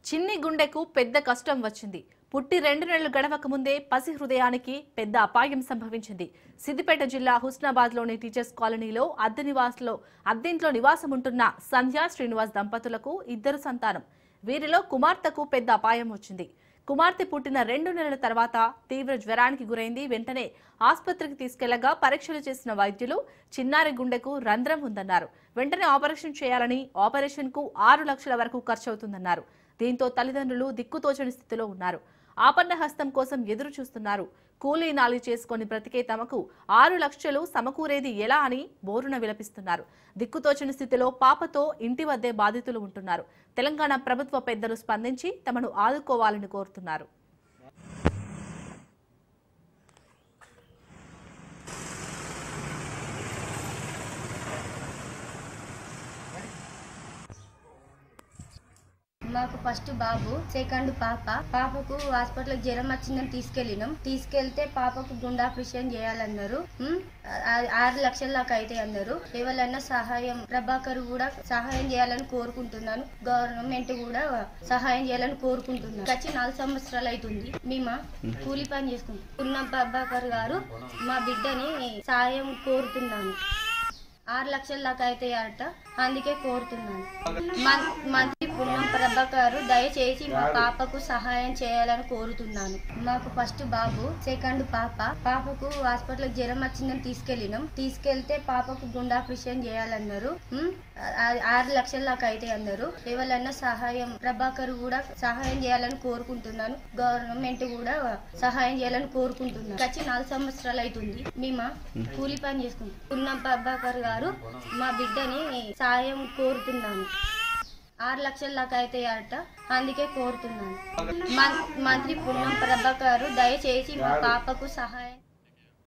చిన్ని గుండెకు పెద్ద కష్టం వచ్చింది. పుట్టి 2 నెలలు గడవక ముందే పసి హృదయానికి పెద్ద అపాయం సంభవించింది. సిద్దిపేట జిల్లా హుస్నాబాద్లోని టీచర్స్ కాలనీలో అద్దెంట్లో నివాసం ఉంటున్న సంధ్య శ్రీనివాస్ దంపతులకు 2 సంతానం. వీరిలో కుమార్తెకు పెద్ద అపాయం వచ్చింది. కుమార్తె పుట్టిన 2 నెలల తర్వాత తీవ్ర జ్వరానికి గురైంది. వెంటనే ఆసుపత్రికి తీసుకెళ్లగా పరీక్షలు చేసిన వైద్యులు చిన్నారి గుండెకు రంధ్రం ఉందన్నారు. వెంటనే ఆపరేషన్ చేయాలని, ఆపరేషన్ కు 6 లక్షల వరకు ఖర్చవుతుందన్నారు. దీంతో తల్లిదండ్రులు దిక్కుతోచని స్థితిలో ఉన్నారు. ఆపన్న హస్తం కోసం ఎదురు చూస్తున్నారు. కూలీ నాలి చేసుకుని బ్రతికే తమకు 6 లక్షలు సమకూరేది ఎలా అని బోరున విలపిస్తున్నారు. దిక్కుతోచని స్థితిలో పాపతో ఇంటి వద్దే బాధితులు ఉంటున్నారు. తెలంగాణ ప్రభుత్వ పెద్దలు స్పందించి తమను ఆదుకోవాలని కోరుతున్నారు. మాకు ఫస్ట్ బాబు, సెకండ్ పాపకు హాస్పిటల్ జ్వరం వచ్చిందని తీసుకెళ్తే పాపకు గుండె ఆపరేషన్ చేయాలన్నారు. 6 లక్షల దాకా అయితే అన్నారు. ఎవరైనా సహాయం, ప్రభాకర్ కూడా సహాయం చేయాలని కోరుకుంటున్నాను. గవర్నమెంట్ కూడా సహాయం చేయాలని కోరుకుంటున్నాను. వచ్చి 4 సంవత్సరాలు అవుతుంది. మేము కూలి పని చేసుకుంటాం. పున్నం ప్రభాకర్ గారు మా బిడ్డని సహాయం కోరుతున్నాను. 6 లక్షల దాకా అయితే అట, అందుకే కోరుతున్నాను. మంత్రి పున్నం ప్రభాకర్ దయచేసి మా పాపకు సహాయం చేయాలని కోరుతున్నాను. మాకు ఫస్ట్ బాబు, సెకండ్ పాపకు హాస్పిటల్ జ్వరం వచ్చిందని తీసుకెళ్తే పాపకు గుండె ఆపరేషన్ చేయాలన్నారు. 6 లక్షల దాకా అయితే అన్నారు. ఎవరైనా సహాయం, ప్రభాకర్ కూడా సహాయం చేయాలని కోరుకుంటున్నాను. గవర్నమెంట్ కూడా సహాయం చేయాలని కోరుకుంటున్నాను. వచ్చి 4 సంవత్సరాలు అవుతుంది. మేము కూలి పని చేసుకుంటాం. పున్నం ప్రభాకర్ గారు మా బిడ్డని సాయం కోరుతున్నాను. 6 లక్షల దాకా అయితే అట, అందుకే కోరుతున్నాను. మంత్రి పున్నం ప్రభాకర్ దయచేసి మా పాపకు సహాయం